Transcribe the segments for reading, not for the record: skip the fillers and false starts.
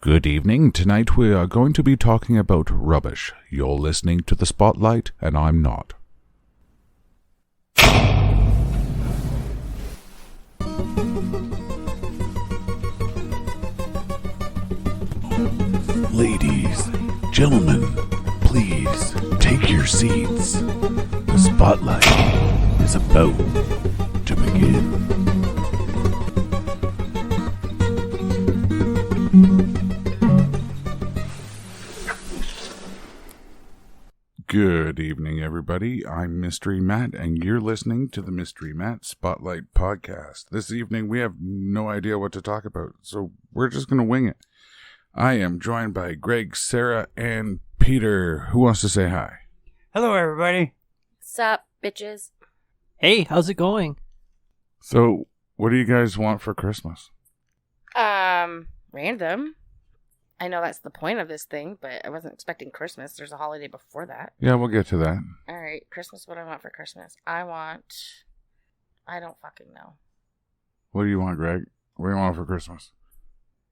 Good evening. Tonight we are going to be talking about rubbish. You're listening to The Spotlight, and I'm not. Ladies, gentlemen, please take your seats. The Spotlight is about to begin. Good evening, everybody. I'm Mystery Matt, and you're listening to the Mystery Matt Spotlight Podcast. This evening, we have no idea what to talk about, so we're just going to wing it. I am joined by Greg, Sarah, and Peter. Who wants to say hi? Hello, everybody. Sup, bitches? Hey, how's it going? So, what do you guys want for Christmas? Random. I know that's the point of this thing, but I wasn't expecting Christmas. There's a holiday before that. Yeah, we'll get to that. Alright, Christmas, what do I want for Christmas? I don't fucking know. What do you want, Greg? What do you want for Christmas?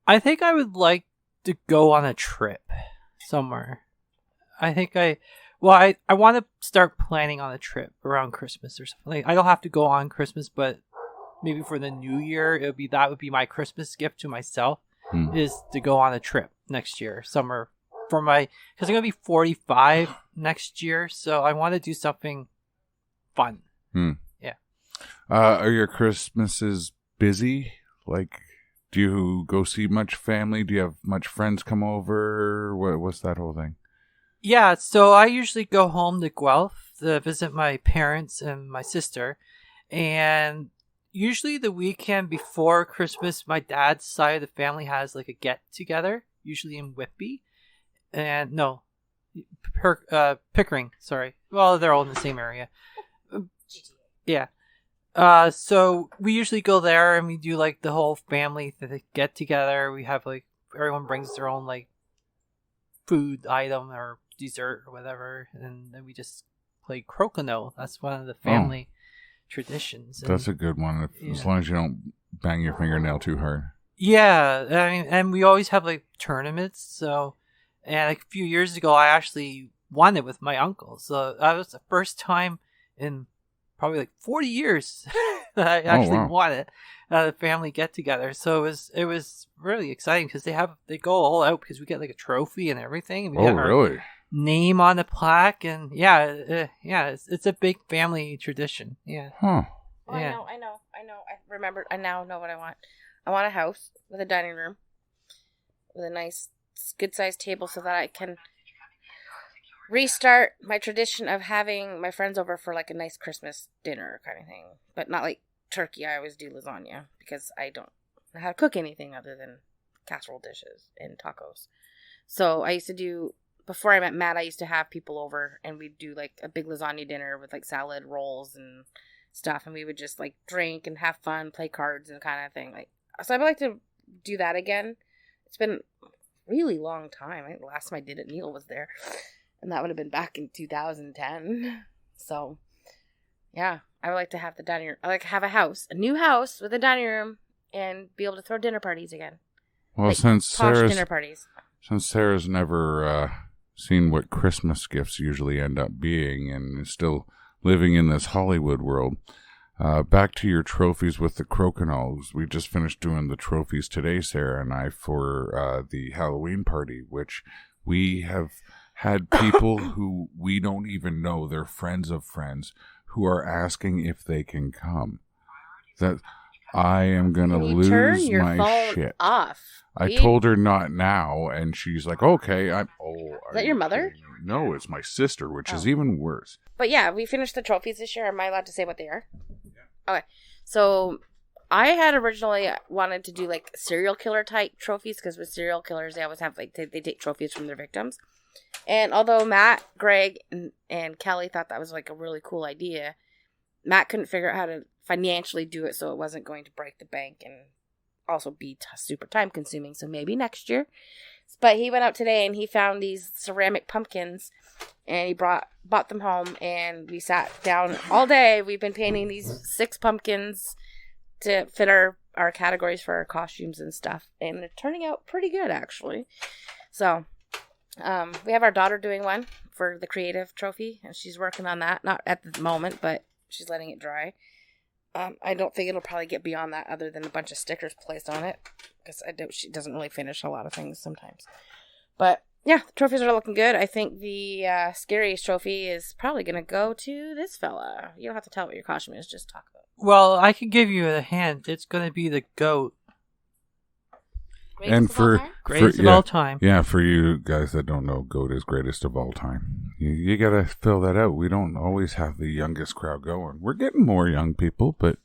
I think I would like to go on a trip somewhere. I want to start planning on a trip around Christmas or something. Like, I don't have to go on Christmas, but maybe for the new year, that would be my Christmas gift to myself, is to go on a trip next year, summer, because I'm going to be 45 next year, so I want to do something fun. Yeah. Are your Christmases busy? Like, do you go see much family? Do you have much friends come over? What's that whole thing? Yeah, so I usually go home to Guelph to visit my parents and my sister, and usually the weekend before Christmas, my dad's side of the family has like a get-together, usually in Whitby. And no, Pickering, sorry. Well, they're all in the same area. Yeah. So we usually go there and we do like the whole family get-together. We have like, everyone brings their own like food item or dessert or whatever. And then we just play crokinole. That's one of the family traditions. That's a good one, as long as you don't bang your fingernail too hard. Yeah, I mean, and we always have like tournaments. So, and like, a few years ago, I actually won it with my uncle. So that was the first time in probably like 40 years that I actually won it at a family get together. So it was really exciting because they go all out because we get like a trophy and everything. And we get really? Name on the plaque, and it's a big family tradition. Yeah. Huh. Oh, yeah. I know. I remember. I now know what I want. I want a house with a dining room with a nice, good-sized table so that I can restart my tradition of having my friends over for like a nice Christmas dinner kind of thing. But not like turkey. I always do lasagna because I don't know how to cook anything other than casserole dishes and tacos. So I used to do... Before I met Matt, I used to have people over and we'd do like a big lasagna dinner with like salad, rolls, and stuff. And we would just like drink and have fun, play cards and kind of thing. Like, so I'd like to do that again. It's been a really long time. I think the last time I did it, Neil was there. And that would have been back in 2010. So, yeah, I would like to have the dining room. I like to have a new house with a dining room and be able to throw dinner parties again. Well, like, since Sarah's never seen what Christmas gifts usually end up being and is still living in this Hollywood world, back to your trophies with the crokinole. We just finished doing the trophies today, Sarah and I, for the Halloween party, which we have had people who we don't even know, they're friends of friends, who are asking if they can come. That I am going to lose my shit. Off. I told her not now, and she's like, okay. Is that your mother? No, it's my sister, which is even worse. But yeah, we finished the trophies this year. Am I allowed to say what they are? Yeah. Okay. So I had originally wanted to do like serial killer type trophies because with serial killers, they always have like, they take trophies from their victims. And although Matt, Greg, and Kelly thought that was like a really cool idea, Matt couldn't figure out how to financially do it so it wasn't going to break the bank and also be super time consuming. So maybe next year. But he went out today and he found these ceramic pumpkins and he bought them home and we sat down all day. We've been painting these 6 pumpkins to fit our our categories for our costumes and stuff, and they're turning out pretty good, actually. So, we have our daughter doing one for the creative trophy, and she's working on that. Not at the moment, but she's letting it dry. I don't think it'll probably get beyond that, other than a bunch of stickers placed on it, because she doesn't really finish a lot of things sometimes. But yeah, the trophies are looking good. I think the scariest trophy is probably going to go to this fella. You don't have to tell what your costume is, just talk about it. Well, I can give you a hint. It's going to be the GOAT. And Greatest of all time. Yeah, for you guys that don't know, GOAT is greatest of all time. You got to fill that out. We don't always have the youngest crowd going. We're getting more young people, but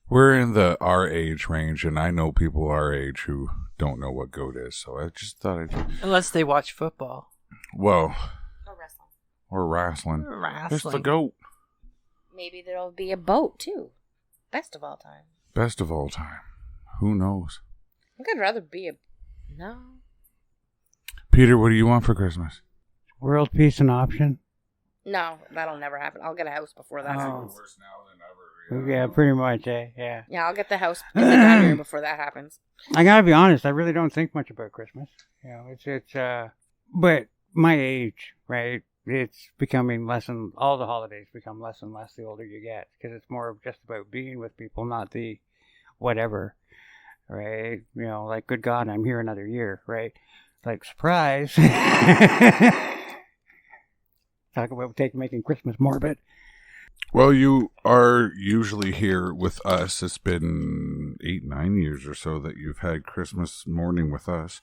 we're in our age range, and I know people our age who don't know what GOAT is. So I just thought I'd... Unless they watch football. Well... Or wrestling. It's the GOAT. Maybe there'll be a boat, too. Best of all time. Best of all time. Who knows? I think I'd rather be a... No. Peter, what do you want for Christmas? World peace an option? No, that'll never happen. I'll get a house before that happens. Worse now than ever. Yeah, pretty much, yeah. Yeah, I'll get the house in the dining room before that happens. I gotta be honest, I really don't think much about Christmas. You know, it's but my age, right? It's becoming less and all the holidays become less and less the older you get, because it's more just about being with people, not the whatever, right? You know, like, good God, I'm here another year, right? Like, surprise. Talk about making Christmas morbid. Well, you are usually here with us. It's been 8-9 years or so that you've had Christmas morning with us.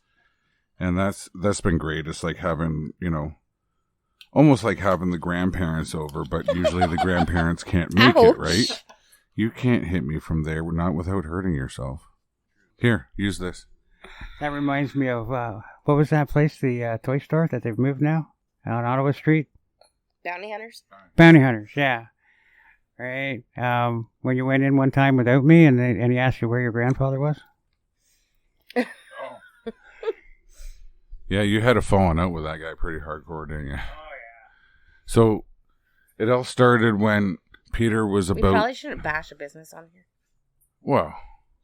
And that's been great. It's like having, almost like having the grandparents over, but usually the grandparents can't make it, right? You can't hit me from there, not without hurting yourself. Here, use this. That reminds me of, what was that place, the toy store that they've moved now? On Ottawa Street? Bounty Hunters? Bounty Hunters, yeah. Right. When you went in one time without me and he asked you where your grandfather was? Yeah, you had a falling out with that guy pretty hardcore, didn't you? Oh, yeah. So, it all started when Peter was about... We probably shouldn't bash a business on here. Well...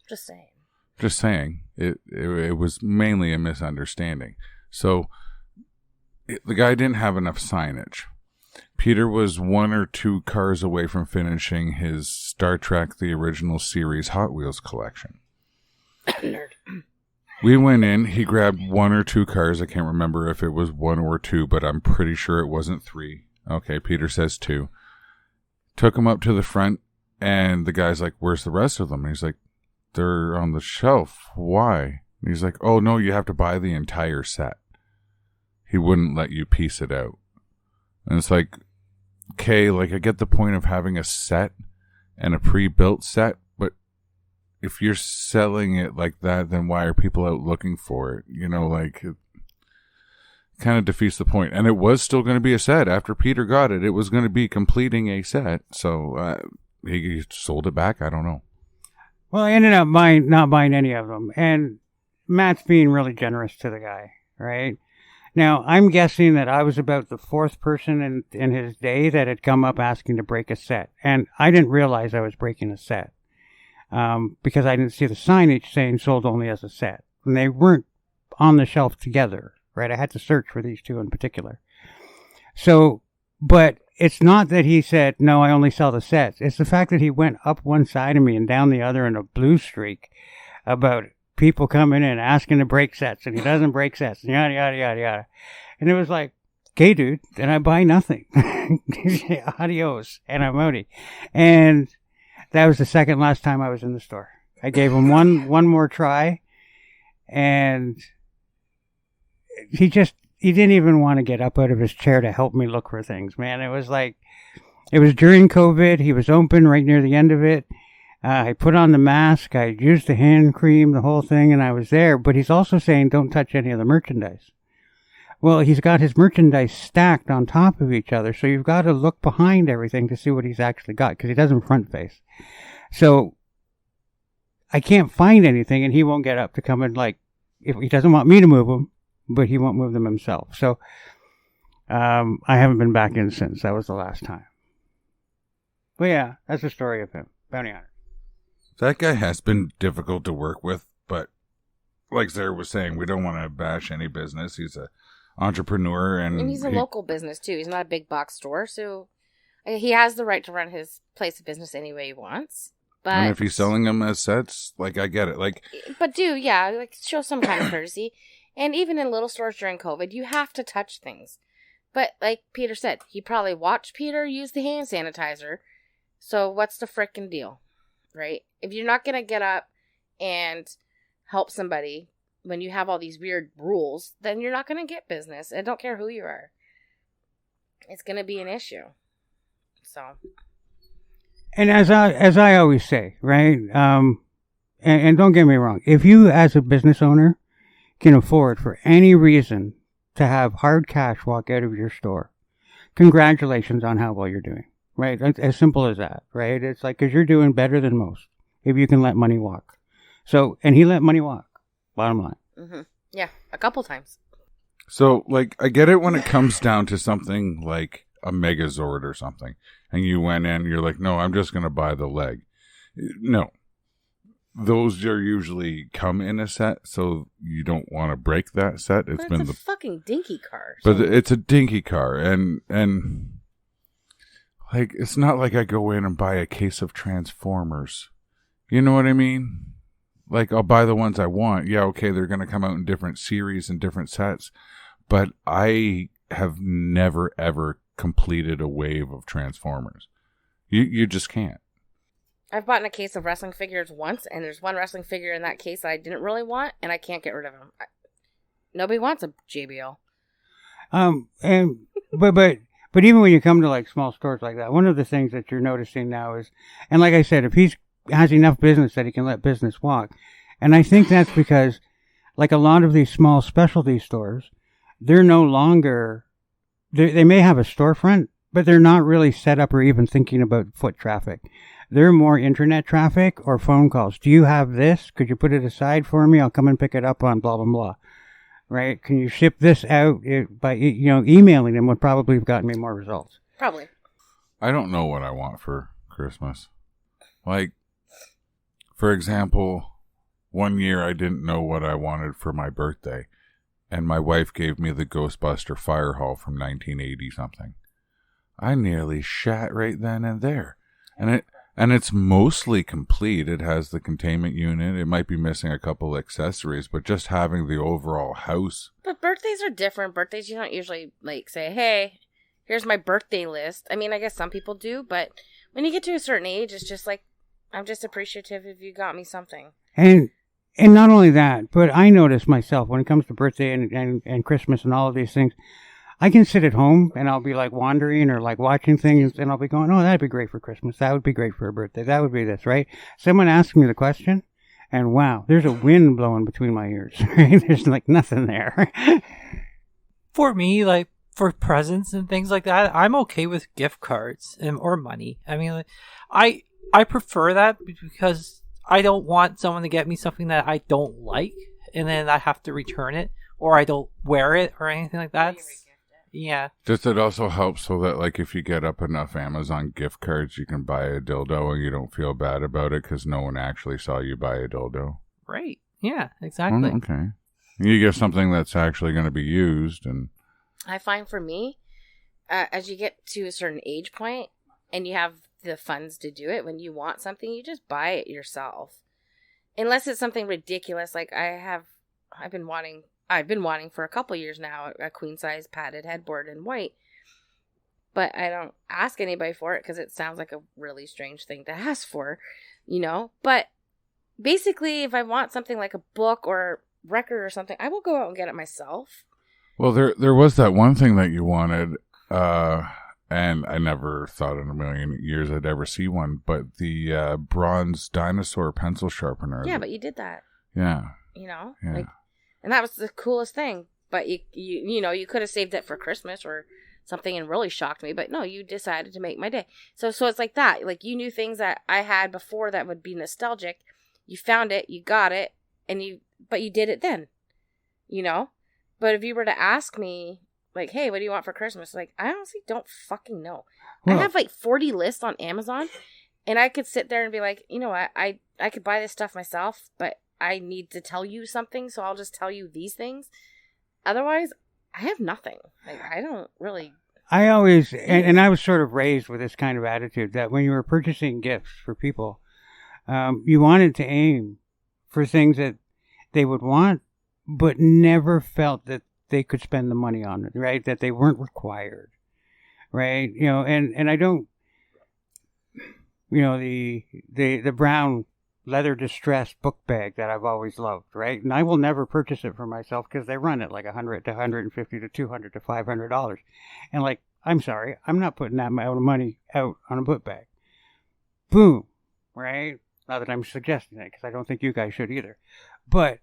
Just saying. It was mainly a misunderstanding. So, the guy didn't have enough signage. Peter was 1 or 2 cars away from finishing his Star Trek The Original Series Hot Wheels collection. Nerd. We went in, he grabbed 1 or 2 cars. I can't remember if it was 1 or 2, but I'm pretty sure it wasn't 3. Okay, Peter says 2. Took him up to the front, and the guy's like, "Where's the rest of them?" And he's like, "They're on the shelf. Why?" And he's like, "Oh, no, you have to buy the entire set." He wouldn't let you piece it out. And it's like, okay, like, I get the point of having a set and a pre-built set, but if you're selling it like that, then why are people out looking for it? It kind of defeats the point. And it was still going to be a set. After Peter got it, it was going to be completing a set. So he sold it back. I don't know. Well, I ended up not buying any of them. And Matt's being really generous to the guy, right? Now, I'm guessing that I was about the 4th person in his day that had come up asking to break a set. And I didn't realize I was breaking a set because I didn't see the signage saying sold only as a set. And they weren't on the shelf together, right? I had to search for these 2 in particular. So, but it's not that he said, "No, I only sell the sets." It's the fact that he went up one side of me and down the other in a blue streak about people coming in asking to break sets, and he doesn't break sets, and yada, yada, yada, yada. And it was like, okay, dude, then I buy nothing. Adios. And I'm outie. And that was the second last time I was in the store. I gave him one more try, and he didn't even want to get up out of his chair to help me look for things, man. It was during COVID. He was open right near the end of it. I put on the mask, I used the hand cream, the whole thing, and I was there. But he's also saying don't touch any of the merchandise. Well, he's got his merchandise stacked on top of each other, so you've got to look behind everything to see what he's actually got, because he doesn't front face. So I can't find anything, and he won't get up to come and, if he doesn't want me to move them, but he won't move them himself. So I haven't been back in since. That was the last time. But yeah, that's the story of him. Bounty Hunter. That guy has been difficult to work with, but like Sarah was saying, we don't want to bash any business. He's a entrepreneur, And he's a local business, too. He's not a big box store, so he has the right to run his place of business any way he wants. But, and if he's selling them as sets, like, I get it. Like, but show some kind of courtesy. And even in little stores during COVID, you have to touch things. But like Peter said, he probably watched Peter use the hand sanitizer. So what's the frickin' deal, right? If you're not going to get up and help somebody when you have all these weird rules, then you're not going to get business. I don't care who you are. It's going to be an issue. So, And as I always say, right? And don't get me wrong, if you as a business owner can afford for any reason to have hard cash walk out of your store, congratulations on how well you're doing, right? As simple as that, right? It's like, because you're doing better than most if you can let money walk. So, and he let money walk, bottom line. mm-hmm. Yeah, a couple times. so, like, I get it when it comes down to something like a Megazord or something, and you went in, you're like, no, I'm just going to buy the leg. No. Those are usually come in a set, so you don't want to break that set. But it's a fucking dinky car. But it's a dinky car, and like, it's not like I go in and buy a case of Transformers. You know what I mean? Like, I'll buy the ones I want. Yeah, okay, they're going to come out in different series and different sets, but I have never, ever completed a wave of Transformers. You just can't. I've bought in a case of wrestling figures once, and there's one wrestling figure in that case I didn't really want, and I can't get rid of him. Nobody wants a JBL. But even when you come to like small stores like that, one of the things that you're noticing now is, and like I said, if he's has enough business that he can let business walk, and I think that's because, like a lot of these small specialty stores, they're no longer, they may have a storefront, but they're not really set up or even thinking about foot traffic. They're more internet traffic or phone calls. Do you have this? Could you put it aside for me? I'll come and pick it up on blah, blah, blah. Right? Can you ship this out by, emailing them would probably have gotten me more results. Probably. I don't know what I want for Christmas. Like, for example, one year I didn't know what I wanted for my birthday, and my wife gave me the Ghostbuster Fire Hall from 1980 something. I nearly shat right then and there. And it's mostly complete. It has the containment unit. It might be missing a couple accessories, but just having the overall house. But birthdays are different. Birthdays, you don't usually, like, say, hey, here's my birthday list. I mean, I guess some people do, but when you get to a certain age, it's just like, I'm just appreciative if you got me something. And not only that, but I notice myself when it comes to birthday and Christmas and all of these things, I can sit at home and I'll be like wandering or like watching things and I'll be going, oh, that'd be great for Christmas. That would be great for a birthday. That would be this, right? Someone asks me the question and wow, there's a wind blowing between my ears. Right? There's like nothing there. For me, like for presents and things like that, I'm okay with gift cards or money. I mean, like, I prefer that because I don't want someone to get me something that I don't like and then I have to return it or I don't wear it or anything like that. Yeah. Just it also helps so that, like, if you get up enough Amazon gift cards, you can buy a dildo and you don't feel bad about it because no one actually saw you buy a dildo. Right. Yeah, exactly. Oh, okay. You get something that's actually going to be used. And I find for me, as you get to a certain age point and you have the funds to do it, when you want something, you just buy it yourself. Unless it's something ridiculous, like I've been wanting for a couple years now a queen size padded headboard in white, but I don't ask anybody for it because it sounds like a really strange thing to ask for, but basically if I want something like a book or record or something, I will go out and get it myself. Well, there was that one thing that you wanted, and I never thought in a million years I'd ever see one, but the bronze dinosaur pencil sharpener. Yeah, but you did that. Yeah. Yeah. Like, and that was the coolest thing. But you could have saved it for Christmas or something and really shocked me. But no, you decided to make my day. So it's like that. Like you knew things that I had before that would be nostalgic. You found it, you got it, but you did it then. But if you were to ask me, like, hey, what do you want for Christmas? Like, I honestly don't fucking know. Well, I have like 40 lists on Amazon. And I could sit there and be like, you know what? I I could buy this stuff myself, but I need to tell you something, so I'll just tell you these things. Otherwise, I have nothing. Like, I don't really. I always, and I was sort of raised with this kind of attitude that when you were purchasing gifts for people, you wanted to aim for things that they would want, but never felt that they could spend the money on it, right? That they weren't required, right? You know, and I don't, you know, the brown leather distressed book bag that I've always loved, right? And I will never purchase it for myself because they run it like $100 to $150 to $200 to $500, and like, I'm sorry, I'm not putting that amount of money out on a book bag. Boom, right? Not that I'm suggesting it because I don't think you guys should either, but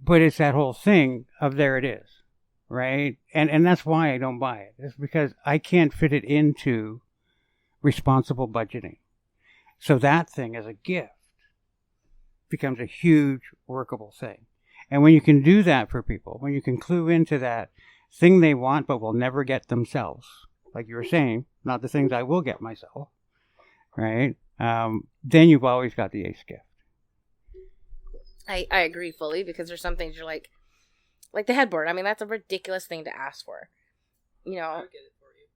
it's that whole thing of there it is, right? And that's why I don't buy it. It's because I can't fit it into responsible budgeting. So that thing as a gift becomes a huge workable thing. And when you can do that for people, when you can clue into that thing they want but will never get themselves, like you were saying, not the things I will get myself, right? Then you've always got the ace gift. I agree fully, because there's some things you're like the headboard. I mean, that's a ridiculous thing to ask for. You know, I'll get it for you.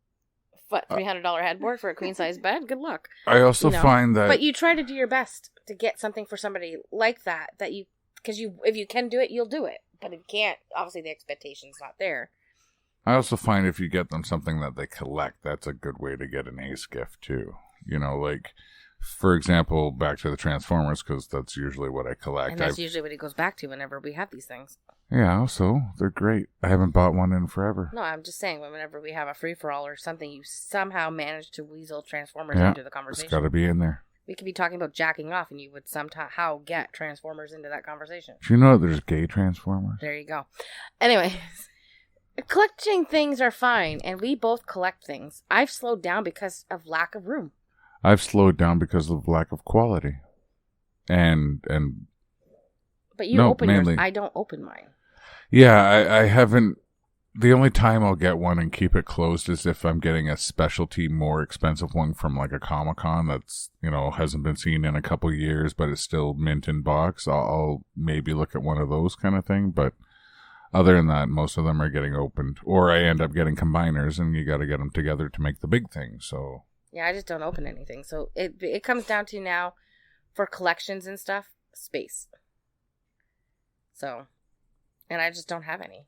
what, $300 headboard for a queen size bed? Good luck. I also You know, find that But you try to do your best to get something for somebody like that you, because if you can do it, you'll do it. But if you can't, obviously the expectation's not there. I also find if you get them something that they collect, that's a good way to get an ace gift too. You know, like, for example, back to the Transformers, because that's usually what I collect. And that's usually what it goes back to whenever we have these things. Yeah, also, they're great. I haven't bought one in forever. No, I'm just saying, whenever we have a free-for-all or something, you somehow manage to weasel Transformers Yeah, into the it's conversation. got to be in there. We could be talking about jacking off, and you would somehow get Transformers into that conversation. Do you know that there's gay Transformers? There you go. Anyway, collecting things are fine, and we both collect things. I've slowed down because of lack of room. I've slowed down because of lack of quality. And But you No, open yours. mainly. I don't open mine. yeah, I haven't. The only time I'll get one and keep it closed is if I'm getting a specialty, more expensive one from like a Comic-Con that's, you know, hasn't been seen in a couple years, but it's still mint in box. I'll maybe look at one of those kind of thing. But other than that, most of them are getting opened. Or I end up getting combiners, and you got to get them together to make the big thing. So Yeah, I just don't open anything. So it comes down to now, for collections and stuff, space. So, and I just don't have any.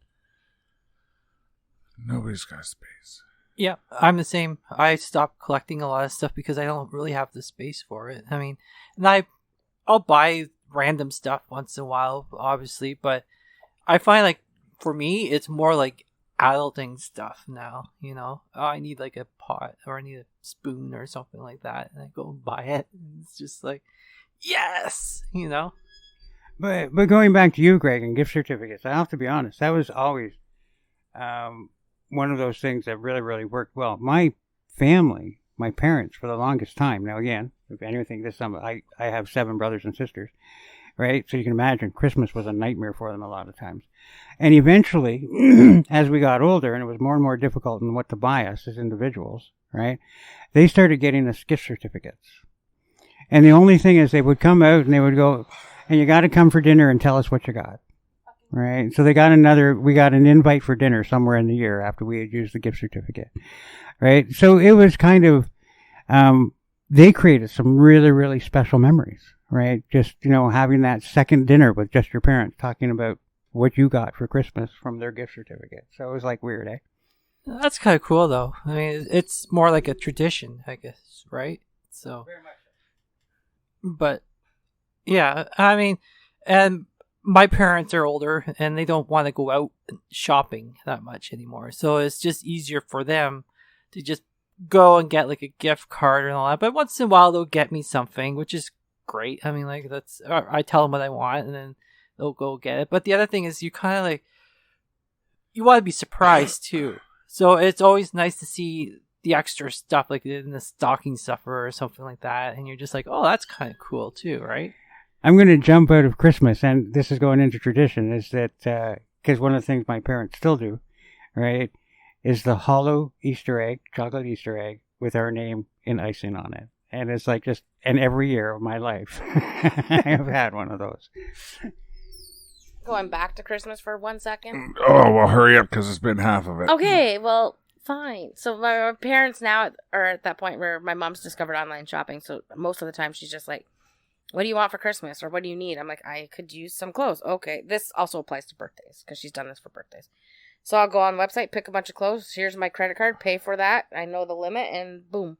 nobody's got space. Yeah, I'm the same. I stopped collecting a lot of stuff because I don't really have the space for it. I mean, and I'll buy random stuff once in a while, obviously, but I find like for me, it's more like adulting stuff now. You know, oh, I need like a pot or I need a spoon or something like that, and I go and buy it. And it's just like, yes, you know. But going back to you, Greg, and gift certificates, I have to be honest, that was always one of those things that really, really worked well. My family, my parents, for the longest time, now again, if anything, this summer, I have 7 brothers and sisters, right? So you can imagine Christmas was a nightmare for them a lot of times. And eventually, as we got older, and it was more and more difficult in what to buy us as individuals, right? They started getting us gift certificates. And the only thing is they would come out and they would go, and you got to come for dinner and tell us what you got. Right. So we got an invite for dinner somewhere in the year after we had used the gift certificate. Right. So it was kind of, they created some really, really special memories. Right. Just, you know, having that second dinner with just your parents talking about what you got for Christmas from their gift certificate. So it was like weird, eh? That's kind of cool, though. I mean, it's more like a tradition, I guess, right? So, Very much. but yeah, I mean, and my parents are older and they don't want to go out shopping that much anymore. So it's just easier for them to just go and get like a gift card and all that. But once in a while, they'll get me something, which is great. I mean, like I tell them what I want and then they'll go get it. But the other thing is you kind of like, you want to be surprised too. So it's always nice to see the extra stuff, like in the stocking stuffer or something like that. And you're just like, oh, that's kind of cool too, right? I'm going to jump out of Christmas, and this is going into tradition, is that, because one of the things my parents still do, right, is the hollow Easter egg, chocolate Easter egg, with our name in icing on it. And it's like just, and every year of my life, I have had one of those. Going back to Christmas for 1 second. Oh, well, hurry up because it's been half of it. Okay, well, fine. So my parents now are at that point where my mom's discovered online shopping. So most of the time she's just like, what do you want for Christmas? Or what do you need? I'm like, I could use some clothes. Okay. This also applies to birthdays because she's done this for birthdays. So I'll go on the website, pick a bunch of clothes. Here's my credit card, pay for that. I know the limit and boom.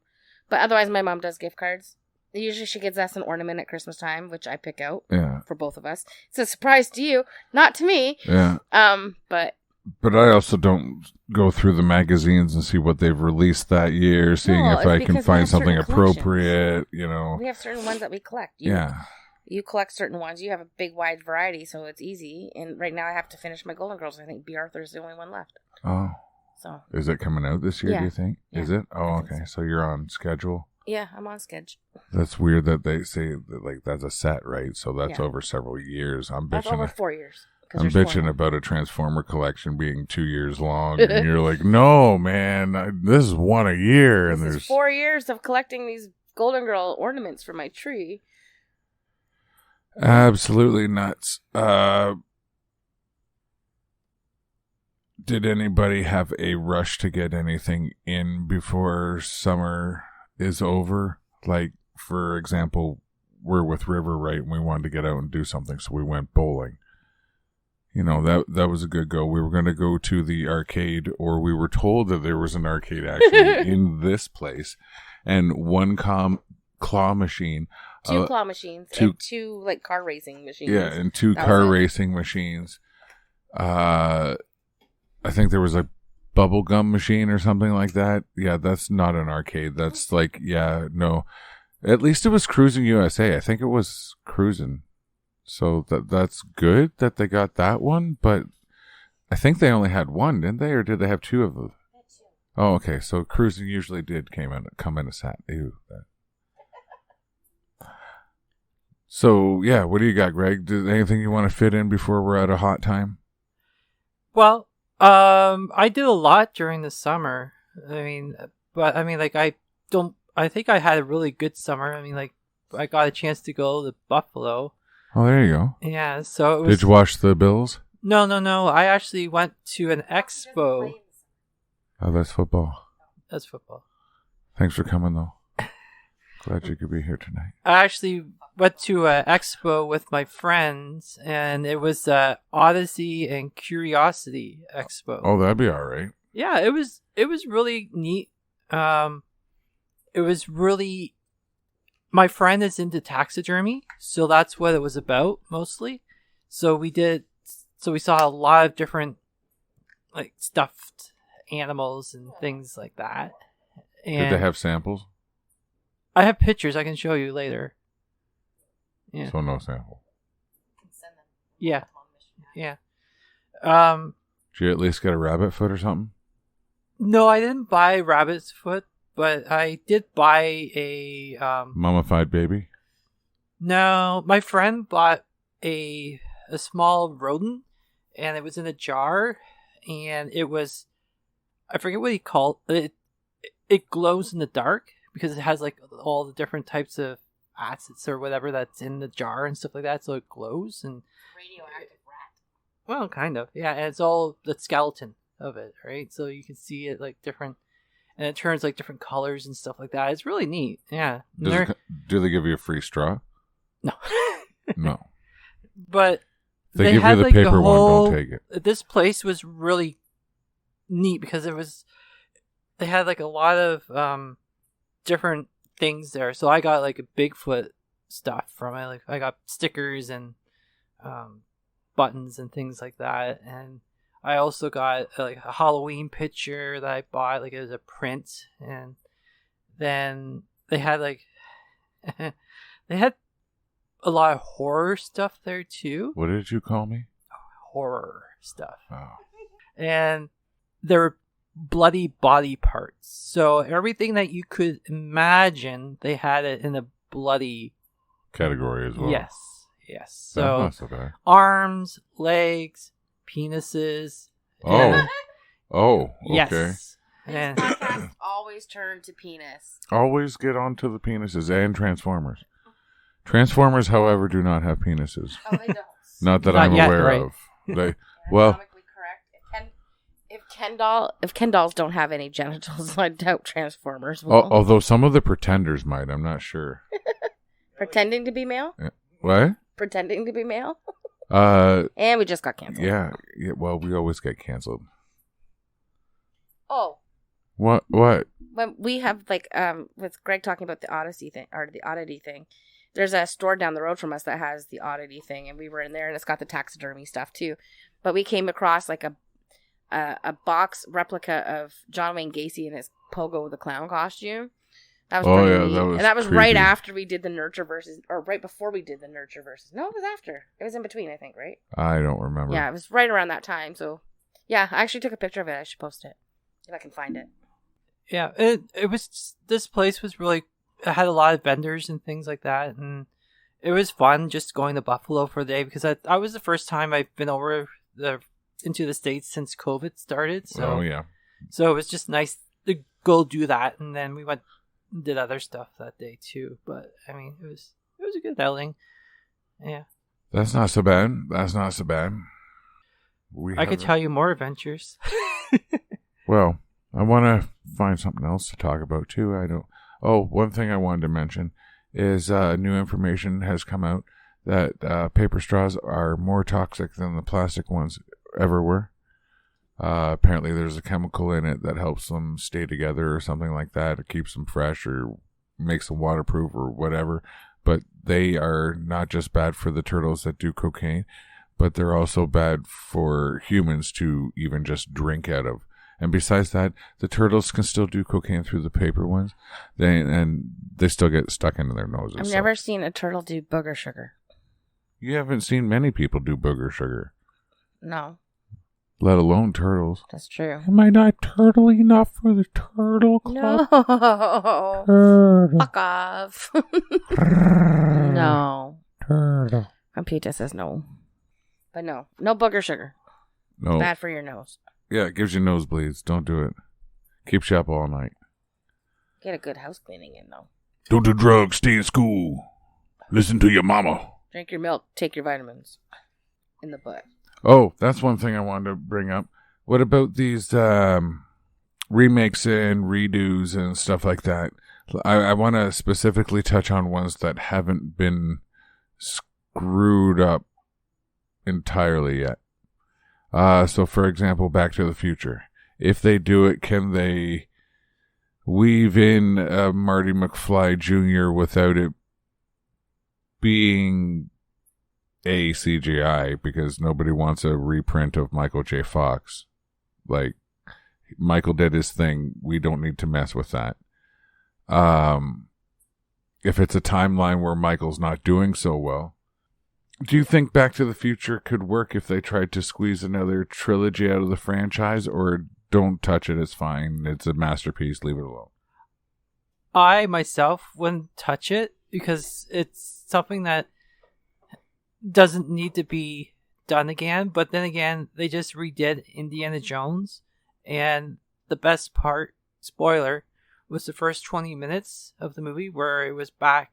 But otherwise my mom does gift cards. Usually she gives us an ornament at Christmas time, which I pick out for both of us. It's a surprise to you, not to me. Yeah. But I also don't go through the magazines and see what they've released that year, seeing No, if I it's can because we find have something certain appropriate, you know. we have certain ones that we collect. Yeah. You collect certain ones. You have a big, wide variety, so it's easy. And right now I have to finish my Golden Girls. I think B. Arthur's the only one left. Oh. So. Is it coming out this year, Yeah. do you think? Yeah, Is it? Oh, I think okay. So you're on schedule. Yeah, I'm on schedule. That's weird that they say that, like, that's a set, right? So that's Yeah. over several years. I'm That's over bitching. 4 years. 'cause I'm there's four bitching now. about a Transformer collection being 2 years long, and you're like, "No, man, this is one a year." And This there's is 4 years of collecting these Golden Girl ornaments for my tree. absolutely nuts. Did anybody have a rush to get anything in before summer is over? Like, for example, we're with River, right? And we wanted to get out and do something, so we went bowling. You know, that was a good go. We were going to go to the arcade, or we were told that there was an arcade actually in this place, and one claw machine. Two claw machines and two, like, car racing machines. Yeah, and two That car was it. racing machines. I think there was a bubble gum machine or something like that. Yeah, that's not an arcade. That's like, yeah, no. At least it was Cruising USA. I think it was Cruising. So that's good that they got that one, but I think they only had one, didn't they? Or did they have two of them? Oh, okay. So Cruising usually did come in a set. Ew. So, yeah, what do you got, Greg? Anything you want to fit in before we're at a hot time? Well, I did a lot during the summer. I mean, like, I think I had a really good summer. I mean, like, I got a chance to go to Buffalo. Oh, there you go. Yeah, so it was... Did you watch the Bills? No. I actually went to an expo. Oh, that's football. That's football. Thanks for coming, though. Glad you could be here tonight. I actually went to an expo with my friends, and it was Odyssey and Curiosity Expo. Oh, that'd be all right. Yeah, it was really neat. It was really... My friend is into taxidermy, so that's what it was about, mostly. So we saw a lot of different, like, stuffed animals and things like that. And Did they have samples? I have pictures I can show you later. Yeah. So no sample. Yeah. Yeah. Did you at least get a rabbit foot or something? No, I didn't buy rabbit's foot, but I did buy a Mummified baby? No, my friend bought a small rodent, and it was in a jar, and it was, I forget what he called it. It glows in the dark because it has, like, all the different types of acids or whatever that's in the jar and stuff like that, so it glows. And Radioactive rat. well, kind of, yeah. And it's all the skeleton of it, right? So you can see it, like, different, and it turns, like, different colors and stuff like that. It's really neat, yeah. Do they give you a free straw? No. No. But They give you had, the like, paper whole, one, don't take it. This place was really neat because they had, like, a lot of different things there. So I got, like, a Bigfoot stuff from it. Like, I got stickers and buttons and things like that. And I also got, like, a Halloween picture that I bought, like, it was a print. And then they had, like, they had a lot of horror stuff there too. What did you call me? Horror stuff. Oh. And there were bloody body parts. So everything that you could imagine, they had it in a bloody Category as well. Yes. So, So that's not bad. arms, legs, penises. Oh. Oh, okay. Yes. These And podcasts always turn to penis. Always get onto the penises and Transformers. Transformers, however, do not have penises. Oh, they don't. Not that Not I'm yet, aware right? of. They well, Anatomically correct. If Ken dolls don't have any genitals, I doubt Transformers will. although some of the pretenders might, I'm not sure. Pretending to be male? What? Pretending to be male? Uh, And we just got canceled. yeah. Well, we always get canceled. Oh. What? When we have with Greg talking about the Odyssey thing or the Oddity thing, there's a store down the road from us that has the Oddity thing, and we were in there, and it's got the taxidermy stuff too. But we came across like a box replica of John Wayne Gacy in his Pogo the Clown costume. That was pretty neat. that was and that was creepy. right after we did the Nurture Versus, or right before we did the Nurture Versus. No, it was after. It was in between, I think, right? I don't remember. Yeah, it was right around that time. So, yeah, I actually took a picture of it. I should post it if I can find it. yeah, it was, this place was really, it had a lot of vendors and things like that, and it was fun just going to Buffalo for the day, because I was the first time I've been into the States since COVID started. So, Oh yeah. So it was just nice to go do that, and then we went and did other stuff that day too. But I mean, it was a good outing. Yeah, That's not so bad. I could tell you more adventures. Well, I want to find something else to talk about too. One thing I wanted to mention is new information has come out that paper straws are more toxic than the plastic ones ever were. Apparently there's a chemical in it that helps them stay together or something like that. It keeps them fresh or makes them waterproof or whatever. But they are not just bad for the turtles that do cocaine, but they're also bad for humans to even just drink out of. And besides that, the turtles can still do cocaine through the paper ones, and they still get stuck into their noses. I've never seen a turtle do booger sugar. You haven't seen many people do booger sugar, No, let alone turtles. that's true. Am I not turtle enough for the turtle club? No. Turtle. Fuck off. No. Turtle. Computer says no. But no booger sugar. No. Bad for your nose. Yeah, it gives you nosebleeds. Don't do it. Keeps you up all night. Get a good house cleaning in, though. Don't do drugs. Stay in school. Listen to your mama. Drink your milk. Take your vitamins. In the butt. Oh, that's one thing I wanted to bring up. What about these remakes and redos and stuff like that? I want to specifically touch on ones that haven't been screwed up entirely yet. So, for example, Back to the Future. If they do it, can they weave in Marty McFly Jr. without it being a CGI? Because nobody wants a reprint of Michael J. Fox. Like, Michael did his thing. We don't need to mess with that. If it's a timeline where Michael's not doing so well, do you think Back to the Future could work if they tried to squeeze another trilogy out of the franchise, or don't touch it, it's fine, it's a masterpiece, leave it alone? I myself wouldn't touch it because it's something that doesn't need to be done again. But then again, they just redid Indiana Jones, and the best part, spoiler, was the first 20 minutes of the movie where it was back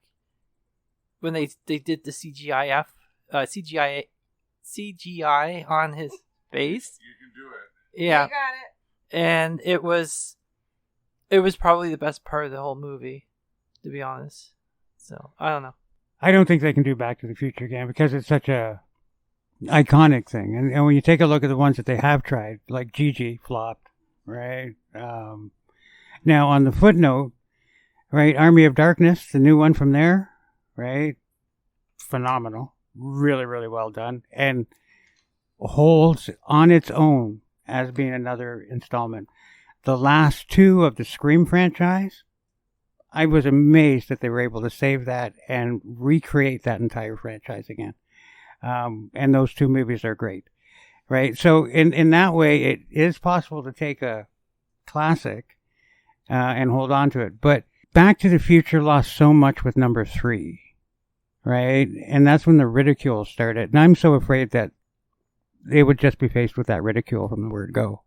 when they did the CGI on his face. You can do it. Yeah, You got it. and it was probably the best part of the whole movie, to be honest. So I don't know. I don't think they can do Back to the Future again because it's such a iconic thing. And when you take a look at the ones that they have tried, like Gigi flopped, right? Now, on the footnote, right, Army of Darkness, the new one from there, right? Phenomenal. Really, really well done. And holds on its own as being another installment. The last two of the Scream franchise, I was amazed that they were able to save that and recreate that entire franchise again. And those two movies are great, right? So in that way, it is possible to take a classic and hold on to it. But Back to the Future lost so much with number 3, right? And that's when the ridicule started. And I'm so afraid that they would just be faced with that ridicule from the word go.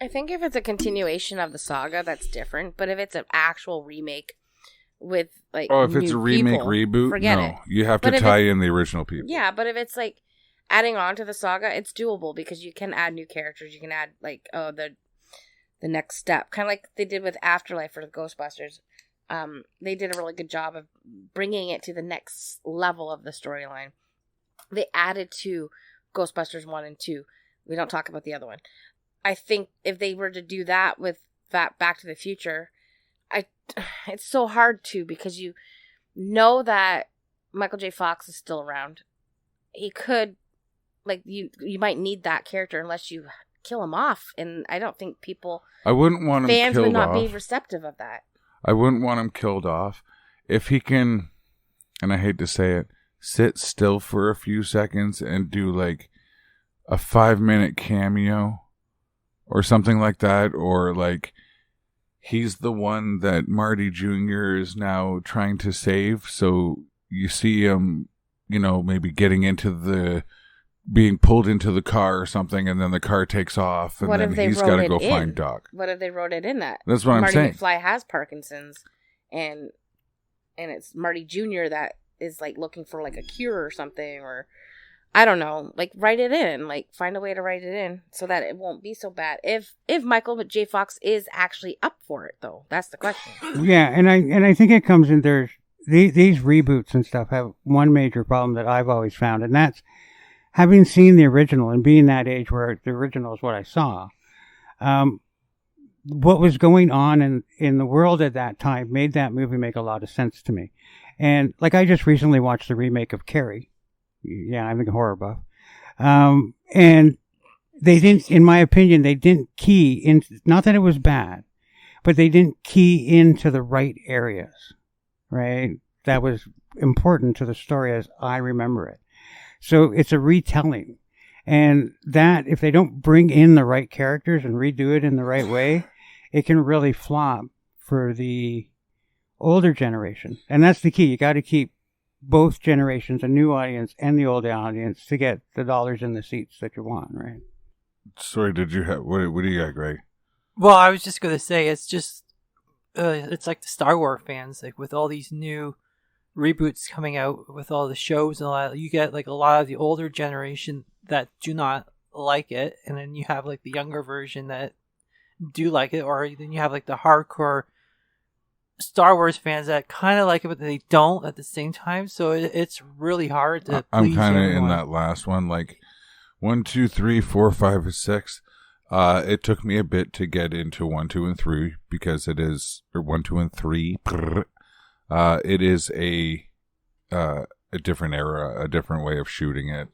I think if it's a continuation of the saga, that's different. But if it's an actual remake with like, if it's a remake people, reboot, forget no, it. you have But to if tie in the original people. Yeah, but if it's like adding on to the saga, it's doable because you can add new characters. You can add like the next step, kind of like they did with Afterlife for the Ghostbusters. They did a really good job of bringing it to the next level of the storyline. They added to Ghostbusters 1 and 2. We don't talk about the other one. I think if they were to do that with Back to the Future, it's so hard to, because you know that Michael J. Fox is still around. He could, like, you might need that character unless you kill him off, and I don't think I wouldn't want him fans killed would not off. be receptive of that. I wouldn't want him killed off. If he can, and I hate to say it, sit still for a few seconds and do like a 5-minute cameo or something like that, or like he's the one that Marty Jr. is now trying to save, so you see him, maybe being pulled into the car or something, and then the car takes off, and What then if they he's wrote got to it go in? find Doc. What if they wrote it in that? That's what I'm Marty saying. McFly has Parkinson's, and it's Marty Jr. that is like looking for like a cure or something, or I don't know, like write it in, like find a way to write it in so that it won't be so bad. If Michael J. Fox is actually up for it, though, that's the question. Yeah, and I think it comes in there. These reboots and stuff have one major problem that I've always found, and that's having seen the original and being that age where the original is what I saw. What was going on in the world at that time made that movie make a lot of sense to me. And like I just recently watched the remake of Carrie. Yeah, I'm a horror buff. And they didn't, in my opinion, they didn't key in, not that it was bad, but they didn't key into the right areas, right? That was important to the story as I remember it. So it's a retelling. And that, if they don't bring in the right characters and redo it in the right way, it can really flop for the older generation. And that's the key. You got to keep both generations, a new audience and the old audience, to get the dollars in the seats that you want, right? Sorry, did you have, what do you got, Greg? Well, I was just going to say, it's just, it's like the Star Wars fans, like with all these new reboots coming out with all the shows and all that, you get like a lot of the older generation that do not like it, and then you have like the younger version that do like it, or then you have like the hardcore Star Wars fans that kind of like it, but they don't at the same time. So it's really hard to. I'm kind of everyone. in that last one, like 1, 2, 3, 4, 5, 6. It took me a bit to get into 1, 2, and 3 because it is, or 1, 2, and 3. It is a different era, a different way of shooting it,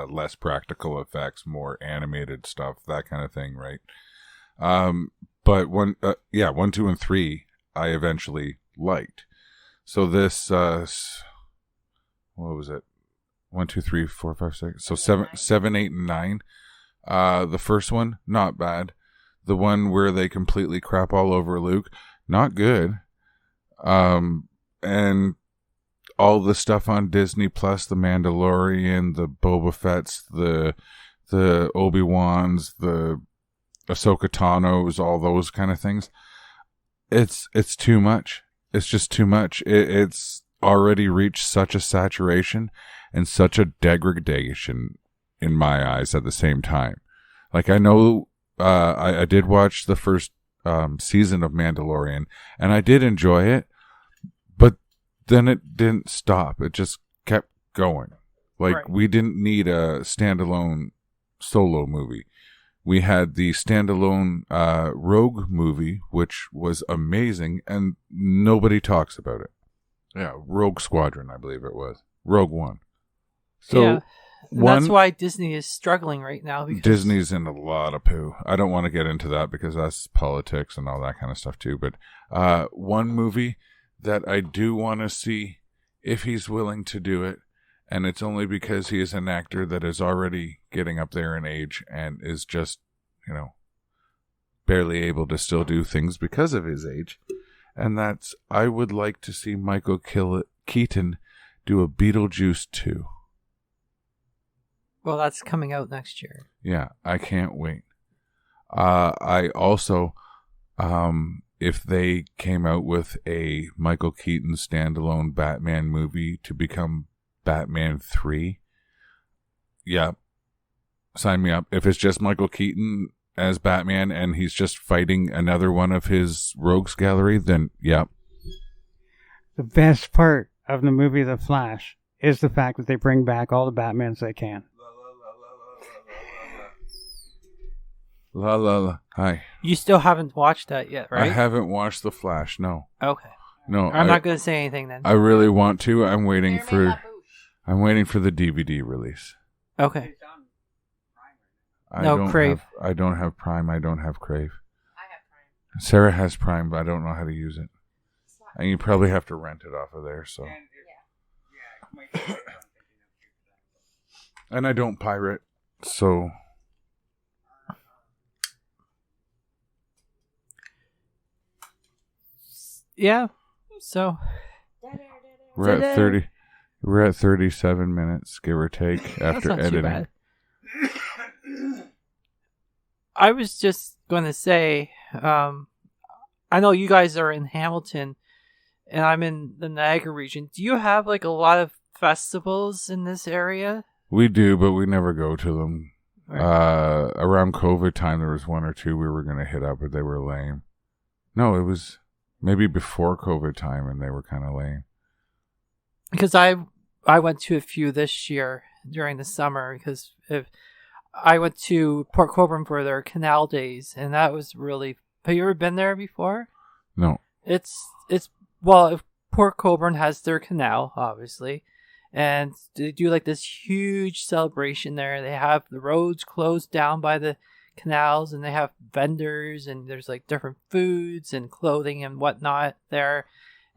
less practical effects, more animated stuff, that kind of thing, right? But 1, 2, and 3, I eventually liked. So this, what was it? 1, 2, 3, 4, 5, 6. So 7, 8, and 9. The first one, not bad. The one where they completely crap all over Luke, not good. And all the stuff on Disney Plus, the Mandalorian, the Boba Fett's, the Obi-Wan's, the Ahsoka Tano's, all those kind of things. It's too much. It's just too much. It's already reached such a saturation and such a degradation in my eyes at the same time. Like, I know, I did watch the first season of Mandalorian, and I did enjoy it, but then it didn't stop. It just kept going. Like, Right. We didn't need a standalone solo movie. We had the standalone Rogue movie, which was amazing, and nobody talks about it. Yeah, Rogue Squadron, I believe it was. Rogue One. So yeah. And that's why Disney is struggling right now. Because Disney's in a lot of poo. I don't want to get into that because that's politics and all that kind of stuff too. But one movie that I do want to see, if he's willing to do it, and it's only because he is an actor that is already getting up there in age and is just, barely able to still do things because of his age. And that's, I would like to see Michael Keaton do a Beetlejuice 2. Well, that's coming out next year. Yeah, I can't wait. I also, if they came out with a Michael Keaton standalone Batman movie to become Batman 3, yeah, sign me up. If it's just Michael Keaton as Batman and he's just fighting another one of his rogues gallery, then yeah. The best part of the movie The Flash is the fact that they bring back all the Batmans they can. La la la. Hi. You still haven't watched that yet, right? I haven't watched The Flash. No. Okay. No. I'm not going to say anything then. I really want to. I'm waiting for the DVD release. Okay. I No, don't Crave. I don't have Prime. I don't have Crave. I have Prime. Sarah has Prime, but I don't know how to use it. And you probably have to rent it off of there. So. And I don't pirate, so. Yeah. So We're at 30. We're at 37 minutes, give or take, after that's not too editing. bad. I was just going to say, I know you guys are in Hamilton, and I'm in the Niagara region. Do you have like a lot of festivals in this area? We do, but we never go to them. Right. Around COVID time, there was one or two we were going to hit up, but they were lame. No, it was maybe before COVID time, and they were kind of lame. Because I went to a few this year during the summer, because I went to Port Colborne for their Canal Days, and that was really. Have you ever been there before? No. Well, Port Colborne has their canal, obviously, and they do like this huge celebration there. They have the roads closed down by the canals, and they have vendors, and there's like different foods and clothing and whatnot there.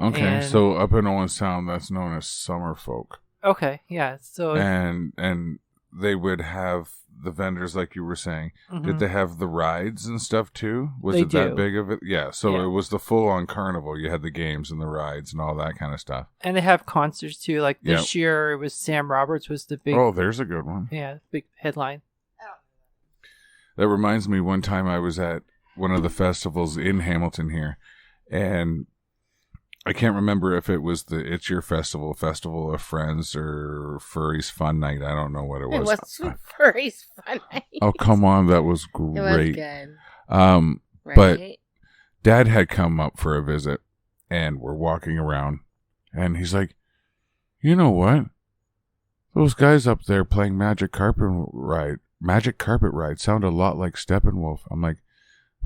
Okay, And- so up in Owen Sound, that's known as Summerfolk. Okay, yeah. So And they would have the vendors, like you were saying. mhm. Did they have the rides and stuff too? Was They it that do. big of it? Yeah, so Yeah. it was the full-on carnival. You had the games and the rides and all that kind of stuff. And they have concerts too. Like this year, it was Sam Roberts was the big, Oh, there's a good one. big headline. That reminds me, one time I was at one of the festivals in Hamilton here, and I can't remember if it was the It's Your Festival of Friends, or Furry's Fun Night. I don't know what it It was. was Furry's Fun Night. Oh, come on. That was It was great. good. But Right? Dad had come up for a visit, and we're walking around, and he's like, you know what? Those guys up there playing Magic Carpet Ride sound a lot like Steppenwolf. I'm like,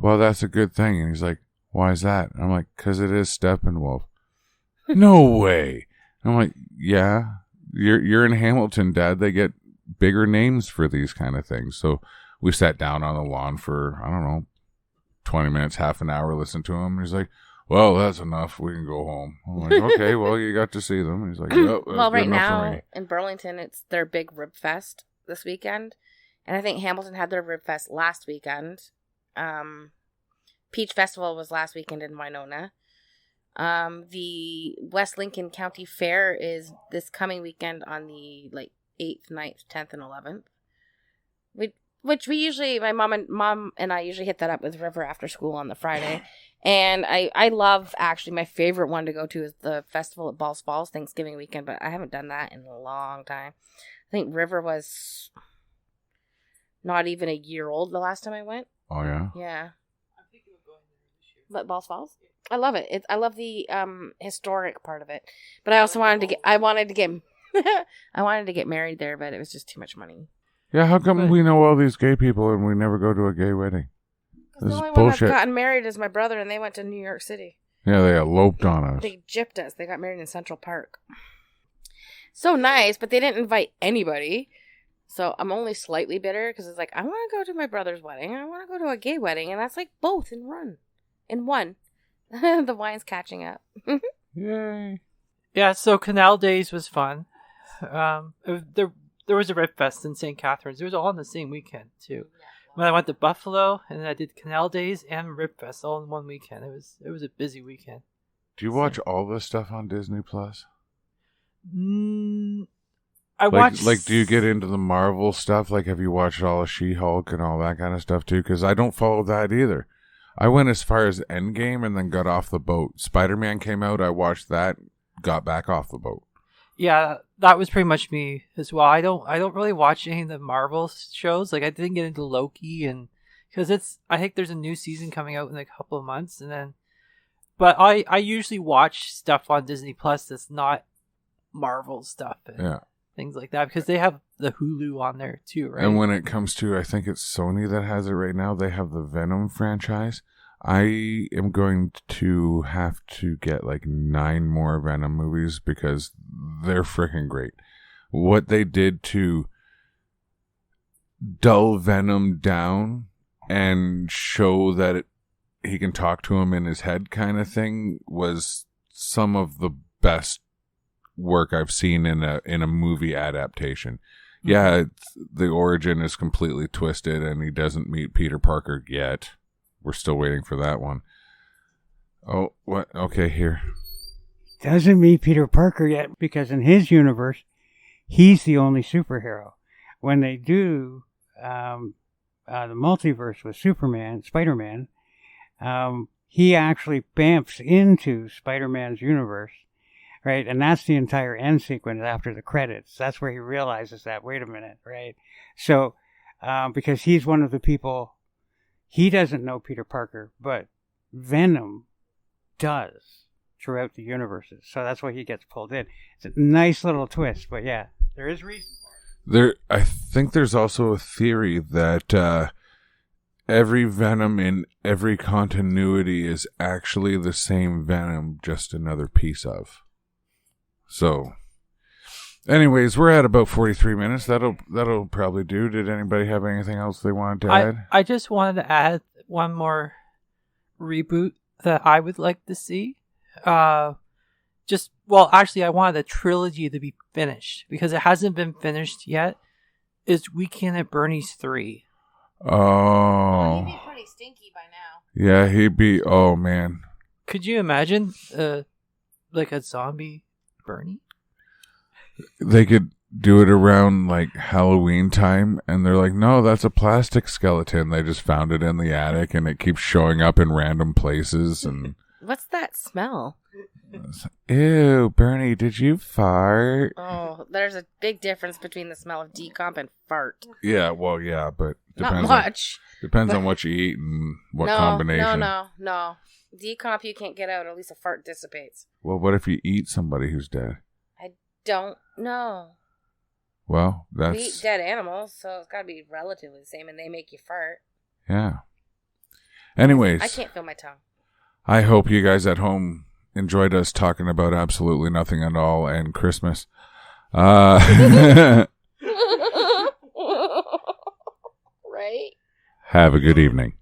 well, that's a good thing. And he's like, why is that? I'm like, because it is Steppenwolf. No way. I'm like, yeah, you're in Hamilton, Dad. They get bigger names for these kind of things. So we sat down on the lawn for, I don't know, 20 minutes, half an hour, listened to him. He's like, well, that's enough. We can go home. I'm like, okay, well, you got to see them. He's like, yep, that's Well, good right enough for now me. in Burlington, it's their big Rib Fest this weekend. And I think Hamilton had their Rib Fest last weekend. Peach Festival was last weekend in Winona. The West Lincoln County Fair is this coming weekend on the 8th, 9th, 10th, and 11th. Which we usually, my mom and I usually hit that up with River after school on the Friday. And I love, actually, my favorite one to go to is the festival at Balls Falls Thanksgiving weekend, but I haven't done that in a long time. I think River was not even a year old the last time I went. Oh, yeah? Yeah. But Balls Falls? I love it. I love the historic part of it. But I also wanted to get I wanted to get married there, but it was just too much money. Yeah, how come we know all these gay people and we never go to a gay wedding? Because This the is only one bullshit. that's gotten married is my brother, and they went to New York City. Yeah, they eloped on us. They gypped us. They got married in Central Park. So nice, but they didn't invite anybody. So I'm only slightly bitter because it's like, I want to go to my brother's wedding. I want to go to a gay wedding. And that's like both in one. The wine's catching up. Yay. Yeah, so Canal Days was fun. There was a Rib Fest in St. Catharines. It was all on the same weekend too. When I went to Buffalo, and then I did Canal Days and Rib Fest all in one weekend. It was a busy weekend. I watched. Like, do you get into the Marvel stuff? Like, have you watched all of She-Hulk and all that kind of stuff too? Because I don't follow that either. I went as far as Endgame and then got off the boat. Spider-Man came out. I watched that. Got back off the boat. Yeah, that was pretty much me as well. I don't really watch any of the Marvel shows. Like I didn't get into Loki, and because I think there's a new season coming out in a couple of months, and then. But I usually watch stuff on Disney Plus that's not Marvel stuff and things like that because they have the Hulu on there too, right? And when it comes to, I think it's Sony that has it right now. They have the Venom franchise. I am going to have to get like 9 more Venom movies because they're freaking great. What they did to dull Venom down and show that he can talk to him in his head kind of thing was some of the best work I've seen in a movie adaptation. Mm-hmm. Yeah, the origin is completely twisted and he doesn't meet Peter Parker yet. We're still waiting for that one. Oh, what? Okay, here. Doesn't meet Peter Parker yet because in his universe, he's the only superhero. When they do the multiverse with Spider-Man, he actually bamfs into Spider-Man's universe, right? And that's the entire end sequence after the credits. That's where he realizes that, wait a minute, right? So, because he's one of the people, he doesn't know Peter Parker, but Venom does throughout the universes. So that's why he gets pulled in. It's a nice little twist, but yeah, there is reason for it. I think there's also a theory that every Venom in every continuity is actually the same Venom, just another piece of. So, anyways, we're at about 43 minutes. That'll probably do. Did anybody have anything else they wanted to add? I just wanted to add one more reboot that I would like to see. Actually, I wanted a trilogy to be finished because it hasn't been finished yet. Is Weekend at Bernie's 3. Oh. He'd be pretty stinky by now. Yeah, he'd be. Oh man. Could you imagine, like a zombie Bernie? They could do it around like Halloween time, and they're like, "No, that's a plastic skeleton. They just found it in the attic, and it keeps showing up in random places." And what's that smell? Ew, Bernie, did you fart? Oh, there's a big difference between the smell of decomp and fart. Yeah, well, yeah, but depends. Not much. Depends on what you eat and what combination. No. Decomp you can't get out. At least a fart dissipates. Well, what if you eat somebody who's dead? I don't know. Well, we eat dead animals, so it's got to be relatively the same, and they make you fart. Yeah. Anyways. I can't feel my tongue. I hope you guys at home enjoyed us talking about absolutely nothing at all and Christmas. Right? Have a good evening.